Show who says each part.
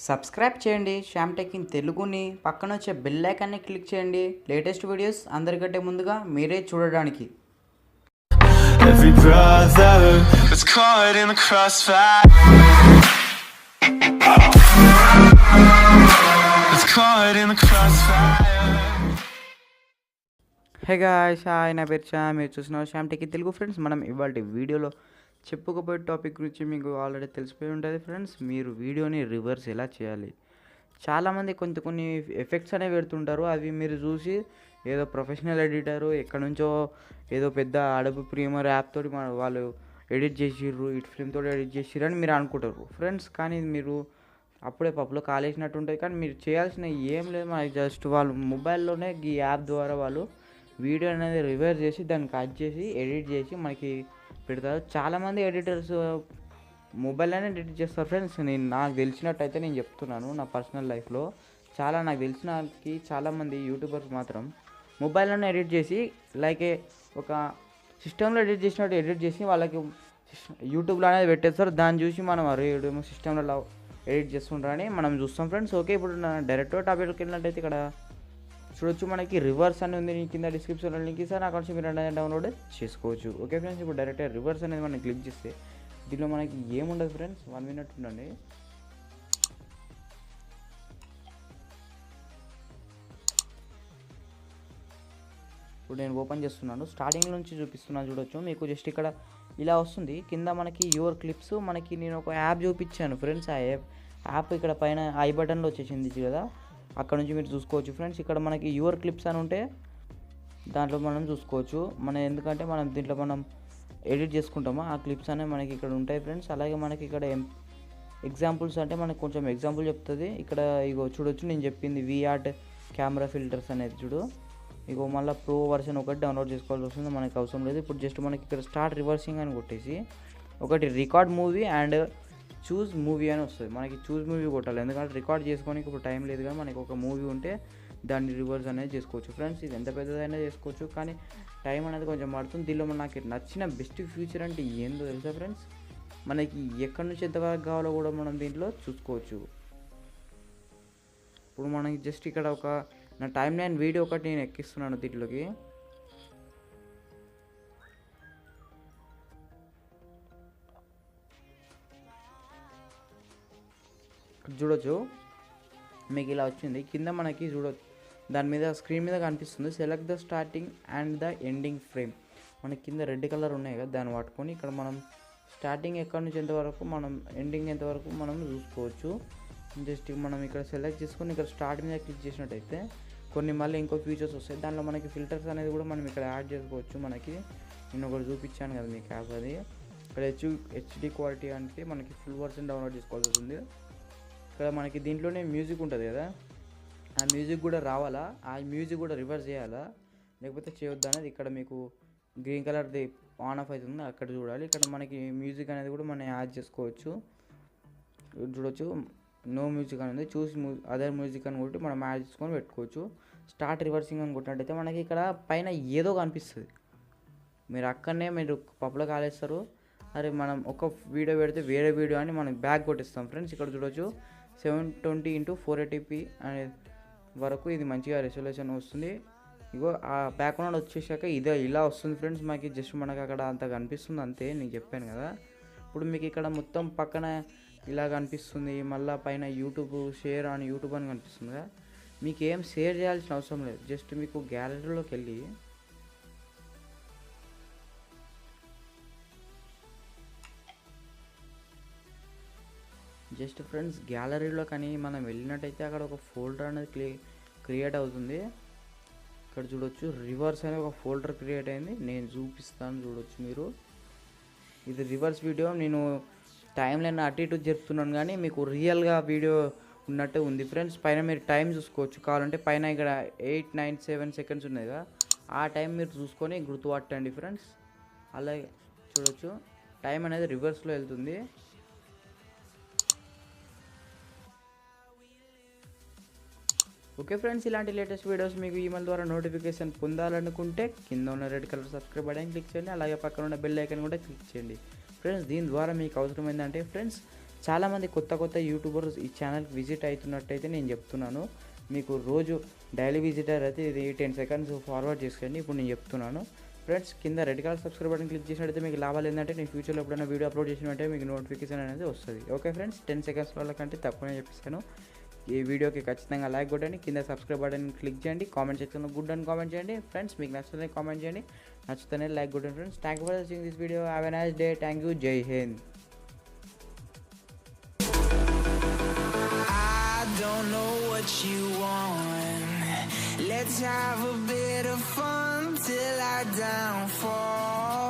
Speaker 1: Subscribe చేయండి Shyam tech in తెలుగుని. పక్కన వచ్చే బెల్ ఐకాన్ని క్లిక్ చేయండి లేటెస్ట్ వీడియోస్ అందరికంటే ముందుగా మీరే చూడడానికి.
Speaker 2: Every brother was caught in the crossfire. Was caught in the crossfire.
Speaker 1: Hey guys, hi, నా పేరు శ్యామ్. మీరు చూస్తున్నారు Shyam tech in Telugu. Friends, మనం ఇవాళ వీడియోలో చెప్పుకోబోయే టాపిక్ గురించి మీకు ఆల్రెడీ తెలిసిపోయి ఉంటుంది ఫ్రెండ్స్. మీరు వీడియోని రివర్స్ ఎలా చేయాలి. చాలామంది కొన్ని ఎఫెక్ట్స్ అనేవి పెడుతుంటారు. అవి మీరు చూసి ఏదో ప్రొఫెషనల్ ఎడిటరు ఎక్కడి నుంచో ఏదో పెద్ద అడబ్ ప్రీమియర్ యాప్ తోటి వాళ్ళు ఎడిట్ చేసిర్రు, ఇట్ ఫిల్మ్తో ఎడిట్ చేసిర్రు అని మీరు అనుకుంటారు ఫ్రెండ్స్. కానీ మీరు అప్పుడే పప్పులో కాలేసినట్టు ఉంటుంది. కానీ మీరు చేయాల్సిన ఏం లేదు. మనకి జస్ట్ వాళ్ళు మొబైల్లోనే ఈ యాప్ ద్వారా వాళ్ళు వీడియో అనేది రివర్స్ చేసి దాన్ని కట్ చేసి ఎడిట్ చేసి మనకి పెడతారు. చాలామంది ఎడిటర్స్ మొబైల్లోనే ఎడిట్ చేస్తారు ఫ్రెండ్స్. నాకు తెలిసినట్టయితే నేను చెప్తున్నాను, నా పర్సనల్ లైఫ్లో నాకు తెలిసినకి చాలామంది యూట్యూబర్స్ మాత్రం మొబైల్లోనే ఎడిట్ చేసి ఒక సిస్టంలో ఎడిట్ చేసినట్టు ఎడిట్ చేసి వాళ్ళకి యూట్యూబ్లో అనేది పెట్టేస్తారు. దాన్ని చూసి మనం అరేమో సిస్టంలో ఎడిట్ చేస్తుంటారని మనం చూస్తాం ఫ్రెండ్స్. ఓకే, ఇప్పుడు డైరెక్ట్ టాపిక్కి వెళ్ళినట్టయితే ఇక్కడ చూడొచ్చు, మనకి రివర్స్ అని ఉంది. కింద డిస్క్రిప్షన్లో లింక్ ఇస్తాను, అక్కడ నుంచి మీరు డౌన్లోడ్ చేసుకోవచ్చు. ఓకే ఫ్రెండ్స్, ఇప్పుడు డైరెక్ట్ రివర్స్ అనేది మనం క్లిక్ చేస్తే దీనిలో మనకి ఏముండదు ఫ్రెండ్స్. 1 minute ఉండండి. ఇప్పుడు నేను ఓపెన్ చేస్తున్నాను, స్టార్టింగ్ నుంచి చూపిస్తున్నాను. చూడొచ్చు, మీకు జస్ట్ ఇక్కడ ఇలా వస్తుంది. కింద మనకి యువర్ క్లిప్స్, మనకి నేను ఒక యాప్ చూపించాను ఫ్రెండ్స్. ఆ యాప్ ఇక్కడ పైన ఐ బటన్లో వచ్చేసింది కదా, అక్కడ నుంచి మీరు చూసుకోవచ్చు ఫ్రెండ్స్. ఇక్కడ మనకి యువర్ క్లిప్స్ అని ఉంటే దాంట్లో మనం చూసుకోవచ్చు. ఎందుకంటే మనం దీంట్లో మనం ఎడిట్ చేసుకుంటామో ఆ క్లిప్స్ అనేవి మనకి ఇక్కడ ఉంటాయి ఫ్రెండ్స్. అలాగే మనకి ఇక్కడ ఎగ్జాంపుల్స్ అంటే మనకు కొంచెం ఎగ్జాంపుల్ చెప్తుంది. ఇక్కడ ఇగో చూడొచ్చు, నేను చెప్పింది విఆర్ట్ కెమెరా ఫిల్టర్స్ అనేది చూడు. ఇగో మళ్ళీ ప్రో వర్షన్ ఒకటి డౌన్లోడ్ చేసుకోవాల్సి వస్తుంది, మనకి అవసరం లేదు. ఇప్పుడు జస్ట్ మనకి ఇక్కడ స్టార్ట్ రివర్సింగ్ అని కొట్టేసి ఒకటి record movie and choose movie అని వస్తుంది. మనకి చూజ్ మూవీ కొట్టాలి, ఎందుకంటే రికార్డ్ చేసుకోనికి ఇప్పుడు టైం లేదు. కానీ మనకి ఒక మూవీ ఉంటే దాన్ని రివర్స్ అనేది చేసుకోవచ్చు ఫ్రెండ్స్. ఇది ఎంత పెద్దదైనా చేసుకోవచ్చు, కానీ టైం అనేది కొంచెం పడుతుంది. దీనిలో నాకు నచ్చిన బెస్ట్ ఫ్యూచర్ అంటే ఏందో తెలుసా ఫ్రెండ్స్, మనకి ఎక్కడి నుంచి ఎంతవరకు కావాలో కూడా మనం దీంట్లో చూసుకోవచ్చు. ఇప్పుడు మనకి జస్ట్ ఇక్కడ నా టైం లైన్ వీడియో ఒకటి నేను ఎక్కిస్తున్నాను దీంట్లోకి. చూడొచ్చు, మీకు ఇలా వచ్చింది. కింద మనకి చూడొచ్చు, దాని మీద స్క్రీన్ మీద కనిపిస్తుంది select the starting and the ending frame. మనకి కింద రెడ్ కలర్ ఉన్నాయి కదా, దాన్ని పట్టుకొని ఇక్కడ మనం స్టార్టింగ్ ఎక్కడి నుంచి ఎంతవరకు, మనం ఎండింగ్ ఎంతవరకు మనం చూసుకోవచ్చు. జస్ట్ మనం ఇక్కడ సెలెక్ట్ చేసుకొని ఇక్కడ స్టార్ట్ మీద క్లిక్ చేసినట్టయితే కొన్ని మళ్ళీ ఇంకో ఫీచర్స్ వస్తాయి. దాంట్లో మనకి ఫిల్టర్స్ అనేది కూడా మనం ఇక్కడ యాడ్ చేసుకోవచ్చు. మనకి నేను ఒకటి చూపించాను కదా మీకు యాప్, అది ఇక్కడ హెచ్డి క్వాలిటీ అంటే మనకి ఫుల్ వర్షన్ డౌన్లోడ్ చేసుకోవాల్సి వస్తుంది. ఇక్కడ మనకి దీంట్లోనే మ్యూజిక్ ఉంటుంది కదా, ఆ మ్యూజిక్ కూడా రావాలా, ఆ మ్యూజిక్ కూడా రివర్స్ చేయాలా లేకపోతే చేయొద్దా అనేది ఇక్కడ మీకు గ్రీన్ కలర్ది ఆన్ ఆఫ్ అవుతుంది, అక్కడ చూడాలి. ఇక్కడ మనకి మ్యూజిక్ అనేది కూడా మనం యాడ్ చేసుకోవచ్చు. చూడొచ్చు, నో మ్యూజిక్ అనేది చూస్ అదర్ మ్యూజిక్ అని కొట్టి మనం యాడ్ చేసుకొని పెట్టుకోవచ్చు. స్టార్ట్ రివర్సింగ్ అని కొట్టినట్టయితే మనకి ఇక్కడ పైన ఏదో కనిపిస్తుంది. మీరు అక్కడనే మీరు పప్పులో కాలేస్తారు, అరే మనం ఒక వీడియో పెడితే వేరే వీడియో అని మనం బ్యాక్ కొట్టిస్తాం ఫ్రెండ్స్. ఇక్కడ చూడొచ్చు 720x480p అనే వరకు ఇది మంచిగా రెసల్యూషన్ వస్తుంది. ఇగో ఆ బ్యాక్గ్రౌండ్ వచ్చేసాక ఇదే ఇలా వస్తుంది ఫ్రెండ్స్. మనకి జస్ట్ మనకు అక్కడ అంత కనిపిస్తుంది అంతే, నేను చెప్పాను కదా. ఇప్పుడు మీకు ఇక్కడ మొత్తం పక్కన ఇలా కనిపిస్తుంది, మళ్ళీ పైన యూట్యూబ్ షేర్ అని యూట్యూబ్ అని కనిపిస్తుంది కదా. మీకు ఏం షేర్ చేయాల్సిన అవసరం లేదు, జస్ట్ మీకు గ్యాలరీలోకి వెళ్ళి జస్ట్ ఫ్రెండ్స్ గ్యాలరీలో కానీ మనం వెళ్ళినట్టయితే అక్కడ ఒక ఫోల్డర్ అనేది క్రియేట్ అవుతుంది. ఇక్కడ చూడొచ్చు, రివర్స్ అనే ఒక ఫోల్డర్ క్రియేట్ అయింది, నేను చూపిస్తాను చూడొచ్చు మీరు. ఇది రివర్స్ వీడియో, నేను టైం లైన్ అటు ఇటు చెప్తున్నాను కానీ మీకు రియల్గా వీడియో ఉన్నట్టే ఉంది ఫ్రెండ్స్. పైన మీరు టైం చూసుకోవచ్చు, కావాలంటే పైన ఇక్కడ 897 seconds ఉన్నాయి కదా, ఆ టైం మీరు చూసుకొని గుర్తుపట్టండి ఫ్రెండ్స్. అలాగే చూడొచ్చు, టైం అనేది రివర్స్లో వెళ్తుంది. ఓకే ఫ్రెండ్స్, ఇలాంటి లేటెస్ట్ వీడియోస్ మీకు ఈమెయిల్ ద్వారా నోటిఫికేషన్ పొందాలనుకుంటే కింద ఉన్న red colour subscribe button click చేయండి. అలాగే పక్కన ఉన్న బెల్ ఐకాన్ కూడా క్లిక్ చేయండి ఫ్రెండ్స్. దీని ద్వారా మీకు అవసరం ఏంటంటే ఫ్రెండ్స్ చాలామంది కొత్త కొత్త యూట్యూబర్స్ ఈ ఛానల్కి విజిట్ అవుతున్నట్టయితే నేను చెప్తున్నాను. మీకు రోజు డైలీ విజిటర్ అయితే ఇది 10 సెకండ్స్ ఫార్వర్డ్ చేసుకోండి. ఇప్పుడు నేను చెప్తున్నాను ఫ్రెండ్స్. కింద red colour subscribe button click చేసినట్టయితే మీకు లాభాలు ఏంటంటే నేను ఫ్యూచర్లో ఎప్పుడైనా వీడియో అప్లోడ్ చేసిన వెంటనే మీకు నోటిఫికేషన్ అనేది వస్తుంది. ఓకే ఫ్రెండ్స్, 10 సెకండ్స్ వాళ్ళకంటే తక్కువనే చెప్పిస్తాను. ఈ వీడియోకి ఖచ్చితంగా లైక్ కొట్టండి, కింద సబ్స్క్రైబ్ బటన్ క్లిక్ చేయండి, కామెంట్ సెక్షన్లో గుడ్ అని కామెంట్ చేయండి ఫ్రెండ్స్. మీకు నచ్చితే కామెంట్ చేయండి, నచ్చితేనే లైక్ కొట్టండి friends. Thank you for watching this video. Have a nice day. Thank you. జై Hind.
Speaker 3: Don't know what you want. Let's have a bit of fun till I downfall.